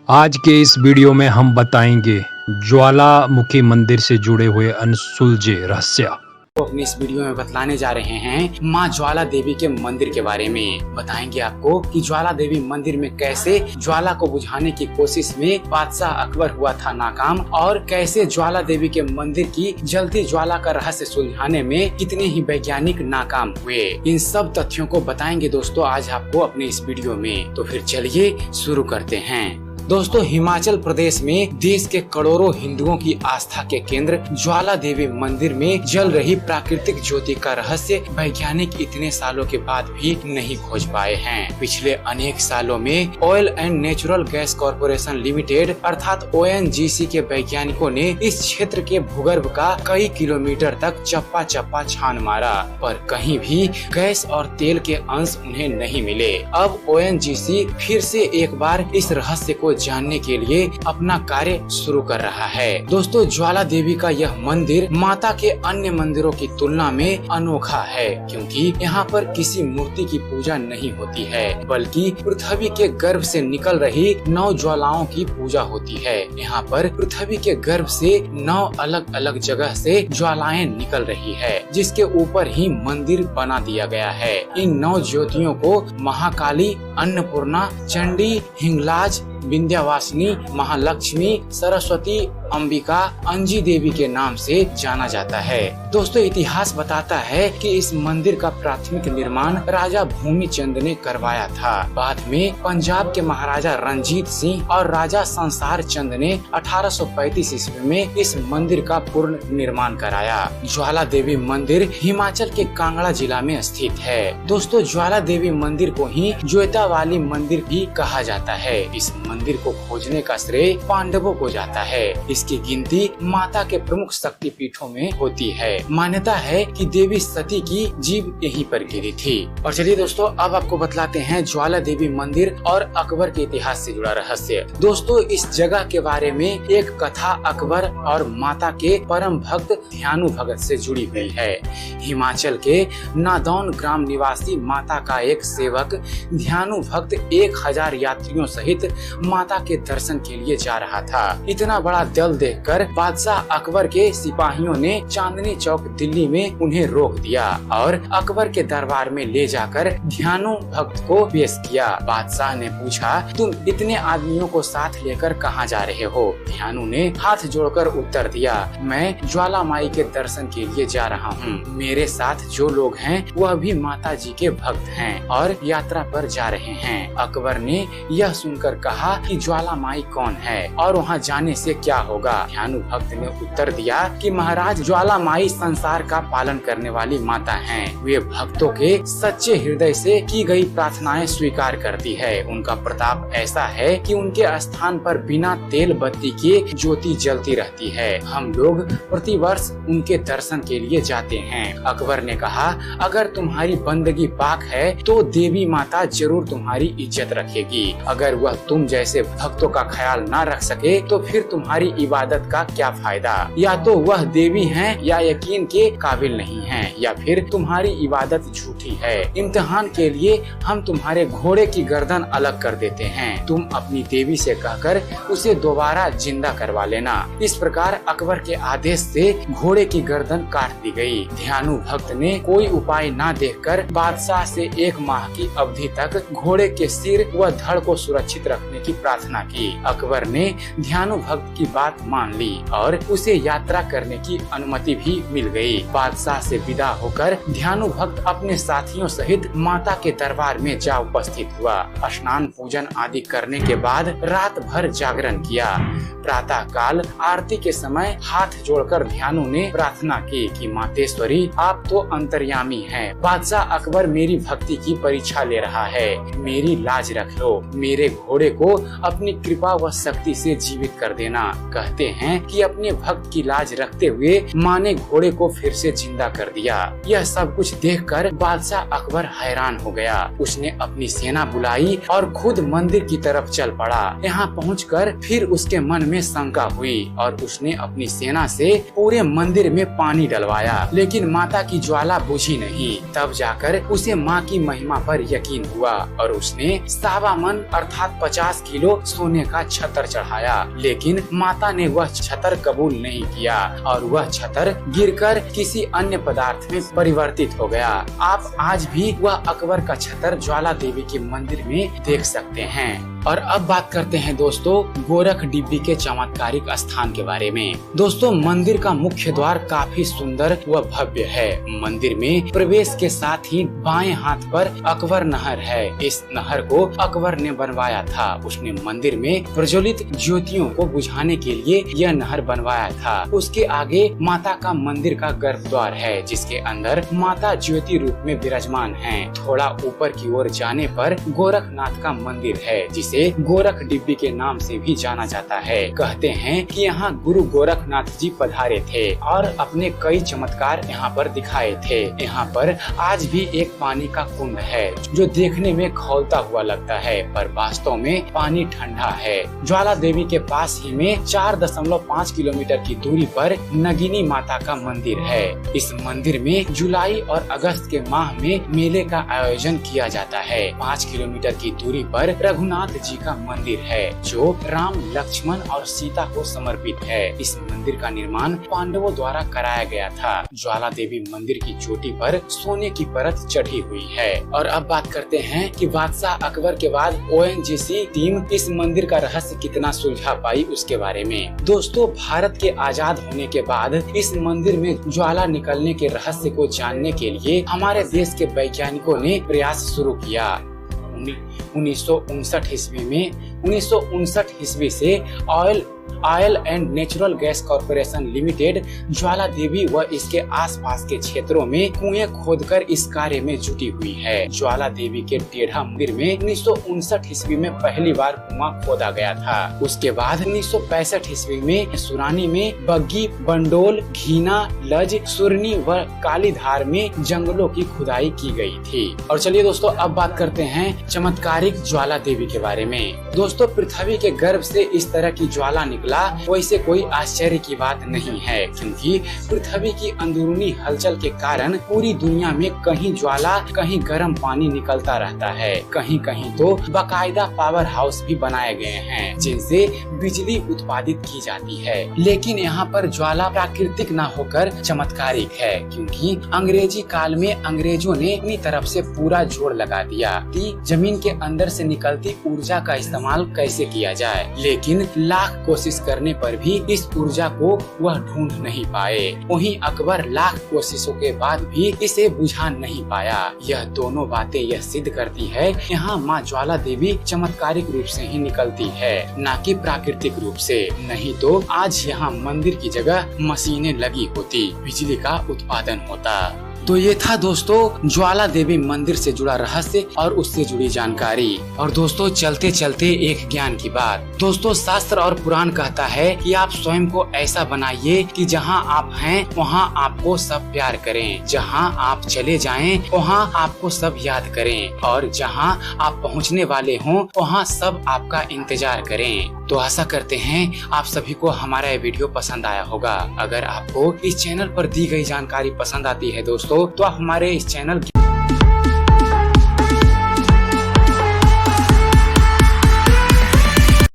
आज के इस वीडियो में हम बताएंगे ज्वालामुखी मंदिर से जुड़े हुए अनसुलझे रहस्य। तो अपनी इस वीडियो में बतलाने जा रहे हैं माँ ज्वाला देवी के मंदिर के बारे में। बताएंगे आपको कि ज्वाला देवी मंदिर में कैसे ज्वाला को बुझाने की कोशिश में बादशाह अकबर हुआ था नाकाम, और कैसे ज्वाला देवी के मंदिर की जलती ज्वाला का रहस्य सुलझाने में कितने ही वैज्ञानिक नाकाम हुए। इन सब तथ्यों को बताएंगे दोस्तों आज आपको अपने इस वीडियो में। तो फिर चलिए शुरू करते हैं। दोस्तों, हिमाचल प्रदेश में देश के करोड़ों हिंदुओं की आस्था के केंद्र ज्वाला देवी मंदिर में जल रही प्राकृतिक ज्योति का रहस्य वैज्ञानिक इतने सालों के बाद भी नहीं खोज पाए हैं। पिछले अनेक सालों में oil and natural gas corporation limited अर्थात ONGC के वैज्ञानिकों ने इस क्षेत्र के भूगर्भ का कई किलोमीटर तक चप्पा चप्पा छान मारा, पर कहीं भी गैस और तेल के अंश उन्हें नहीं मिले। अब ONGC फिर से एक बार इस रहस्य को जानने के लिए अपना कार्य शुरू कर रहा है। दोस्तों, ज्वाला देवी का यह मंदिर माता के अन्य मंदिरों की तुलना में अनोखा है, क्योंकि यहाँ पर किसी मूर्ति की पूजा नहीं होती है, बल्कि पृथ्वी के गर्भ से निकल रही 9 ज्वालाओं की पूजा होती है। यहाँ पर पृथ्वी के गर्भ से 9 अलग अलग जगह से ज्वालाएं निकल रही है, जिसके ऊपर ही मंदिर बना दिया गया है। इन 9 ज्योतियों को महाकाली, अन्नपूर्णा, चंडी, हिंगलाज, विंध्यवासिनी, महालक्ष्मी, सरस्वती, अंबिका, अंजी देवी के नाम से जाना जाता है। दोस्तों, इतिहास बताता है कि इस मंदिर का प्राथमिक निर्माण राजा भूमि चंद ने करवाया था। बाद में पंजाब के महाराजा रंजीत सिंह और राजा संसार चंद ने 1835 ईस्वी में इस मंदिर का पूर्ण निर्माण कराया। ज्वाला देवी मंदिर हिमाचल के कांगड़ा जिला में स्थित है। दोस्तों, ज्वाला देवी मंदिर को ही ज्योता वाली मंदिर भी कहा जाता है। इस मंदिर को खोजने का श्रेय पांडवों को जाता है। इसकी गिनती माता के प्रमुख शक्ति पीठों में होती है। मान्यता है कि देवी सती की जीभ यहीं पर गिरी थी। और चलिए दोस्तों, अब आपको बतलाते हैं ज्वाला देवी मंदिर और अकबर के इतिहास से जुड़ा रहस्य। दोस्तों, इस जगह के बारे में एक कथा अकबर और माता के परम भक्त ध्यानु भगत से जुड़ी हुई है। हिमाचल के नादौन ग्राम निवासी माता का एक सेवक ध्यानु भक्त 1000 यात्रियों सहित माता के दर्शन के लिए जा रहा था। इतना बड़ा दल देखकर बादशाह अकबर के सिपाहियों ने चांदनी चौक दिल्ली में उन्हें रोक दिया और अकबर के दरबार में ले जाकर ध्यानु भक्त को पेश किया। बादशाह ने पूछा, तुम इतने आदमियों को साथ लेकर कहाँ जा रहे हो? ध्यानु ने हाथ जोड़कर उत्तर दिया, मैं ज्वाला माई के दर्शन के लिए जा रहा हूँ। मेरे साथ जो लोग हैं वह भी माता जी के भक्त हैं और यात्रा पर जा रहे हैं। अकबर ने यह सुनकर कहा कि ज्वाला माई कौन है और वहाँ जाने से क्या होगा? ध्यानु भक्त ने उत्तर दिया कि महाराज, ज्वाला माई संसार का पालन करने वाली माता हैं। वे भक्तों के सच्चे हृदय से की गई प्रार्थनाएं स्वीकार करती है। उनका प्रताप ऐसा है कि उनके स्थान पर बिना तेल बत्ती के ज्योति जलती रहती है। हम लोग प्रतिवर्ष उनके दर्शन के लिए जाते हैं। अकबर ने कहा, अगर तुम्हारी बंदगी पाक है तो देवी माता जरूर तुम्हारी इज्जत रखेगी। अगर वह तुम जैसे भक्तों का ख्याल ना रख सके तो फिर तुम्हारी इबादत का क्या फायदा? या तो वह देवी हैं या यकीन के काबिल नहीं हैं, या फिर तुम्हारी इबादत झूठी है। इम्तिहान के लिए हम तुम्हारे घोड़े की गर्दन अलग कर देते हैं। तुम अपनी देवी से कहकर उसे दोबारा जिंदा करवा लेना। इस प्रकार अकबर के आदेश से घोड़े की गर्दन काट दी गई। ध्यानु भक्त ने कोई उपाय ना देखकर बादशाह से 1 माह की अवधि तक घोड़े के सिर व धड़ को सुरक्षित रखने की प्रार्थना की। अकबर ने ध्यानु भक्त की बात मान ली और उसे यात्रा करने की अनुमति भी मिल गई। बादशाह से विदा होकर ध्यानु भक्त अपने साथियों सहित माता के दरबार में जा उपस्थित हुआ। स्नान पूजन आदि करने के बाद रात भर जागरण किया। प्रातः काल आरती के समय हाथ जोड़कर ध्यानु ने प्रार्थना की कि मातेश्वरी, आप तो अंतर्यामी हैं। बादशाह अकबर मेरी भक्ति की परीक्षा ले रहा है। मेरी लाज रख लो। मेरे घोड़े को अपनी कृपा व शक्ति से जीवित कर देना। कहते हैं कि अपने भक्त की लाज रखते हुए माँ ने घोड़े को फिर से जिंदा कर दिया। यह सब कुछ देखकर बादशाह अकबर हैरान हो गया। उसने अपनी सेना बुलाई और खुद मंदिर की तरफ चल पड़ा। यहाँ पहुंचकर फिर उसके मन में शंका हुई और उसने अपनी सेना से पूरे मंदिर में पानी डलवाया, लेकिन माता की ज्वाला बुझी नहीं। तब जाकर उसे माँ की महिमा पर यकीन हुआ और उसने 1.25 मन अर्थात 50 किलो सोने का छतर चढ़ाया, लेकिन माता ने वह छतर कबूल नहीं किया और वह छतर गिरकर किसी अन्य पदार्थ में परिवर्तित हो गया। आप आज भी वह अकबर का छतर ज्वाला देवी के मंदिर में देख सकते हैं। और अब बात करते हैं दोस्तों गोरख डिब्बी के चमत्कारिक स्थान के बारे में। दोस्तों मंदिर का मुख्य द्वार काफी सुंदर व भव्य है। मंदिर में प्रवेश के साथ ही बाएं हाथ पर अकबर नहर है। इस नहर को अकबर ने बनवाया था। उसने मंदिर में प्रज्वलित ज्योतियों को बुझाने के लिए यह नहर बनवाया था। उसके आगे माता का मंदिर का गर्भद्वार है, जिसके अंदर माता ज्योति रूप में विराजमान है। थोड़ा ऊपर की ओर जाने पर गोरखनाथ का मंदिर है, जिसे गोरख डिब्बी के नाम से भी जाना जाता है। कहते हैं कि यहाँ गुरु गोरखनाथ जी पधारे थे और अपने कई चमत्कार यहाँ पर दिखाए थे। यहाँ पर आज भी एक पानी का कुंड है जो देखने में खौलता हुआ लगता है, पर वास्तव में पानी ठंडा है। ज्वाला देवी के पास ही में 4.5 किलोमीटर की दूरी पर नगिनी माता का मंदिर है। इस मंदिर में जुलाई और अगस्त के माह में मेले का आयोजन किया जाता है। 5 किलोमीटर की दूरी पर रघुनाथ जी का मंदिर है, जो राम, लक्ष्मण और सीता को समर्पित है। इस मंदिर का निर्माण पांडवों द्वारा कराया गया था। ज्वाला देवी मंदिर की चोटी पर सोने की परत चढ़ी हुई है। और अब बात करते हैं कि बादशाह अकबर के बाद ONGC टीम इस मंदिर का रहस्य कितना सुलझा पाई उसके बारे में। दोस्तों भारत के आजाद होने के बाद इस मंदिर में ज्वाला निकलने के रहस्य को जानने के लिए हमारे देश के वैज्ञानिकों ने प्रयास शुरू किया। 1959 ईस्वी से oil and natural gas corporation limited Jwala Devi व इसके आसपास के क्षेत्रों में कुएं खोदकर इस कार्य में जुटी हुई है। ज्वाला देवी के टेढ़ा मंदिर में 1959 ईस्वी में पहली बार कुआं खोदा गया था। उसके बाद 1965 ईस्वी में सुरानी में, बग्गी, बंडोल, घीना, लज, सुरनी व कालीधार में जंगलों की खुदाई की गई थी। और चलिए दोस्तों अब बात करते हैं चमत्कारिक ज्वाला देवी के बारे में। दोस्तों पृथ्वी के गर्भ से इस तरह की ज्वाला निकला वैसे कोई आश्चर्य की बात नहीं है, क्योंकि पृथ्वी की अंदरूनी हलचल के कारण पूरी दुनिया में कहीं ज्वाला, कहीं गर्म पानी निकलता रहता है। कहीं कहीं तो बाकायदा पावर हाउस भी बनाए गए हैं जिनसे बिजली उत्पादित की जाती है। लेकिन यहाँ पर ज्वाला प्राकृतिक न होकर चमत्कारिक है, क्योंकि अंग्रेजी काल में अंग्रेजों ने अपनी तरफ से पूरा जोर लगा दिया कि जमीन के अंदर से निकलती ऊर्जा का इस्तेमाल कैसे किया जाए। लेकिन लाख कोशिश करने पर भी इस ऊर्जा को वह ढूंढ नहीं पाए। वहीं अकबर लाख कोशिशों के बाद भी इसे बुझा नहीं पाया। यह दोनों बातें यह सिद्ध करती है यहाँ माँ ज्वाला देवी चमत्कारिक रूप से ही निकलती है, न कि प्राकृतिक रूप से। नहीं तो आज यहाँ मंदिर की जगह मशीनें लगी होती, बिजली का उत्पादन होता। तो ये था दोस्तों ज्वाला देवी मंदिर से जुड़ा रहस्य और उससे जुड़ी जानकारी। और दोस्तों चलते चलते एक ज्ञान की बात। दोस्तों शास्त्र और पुराण कहता है कि आप स्वयं को ऐसा बनाइए कि जहां आप हैं वहां आपको सब प्यार करें, जहां आप चले जाएं वहां आपको सब याद करें, और जहां आप पहुंचने वाले हों वहां सब आपका इंतजार करें। तो आशा करते हैं आप सभी को हमारा ये वीडियो पसंद आया होगा। अगर आपको इस चैनल पर दी गई जानकारी पसंद आती है दोस्तों, तो आप हमारे इस चैनल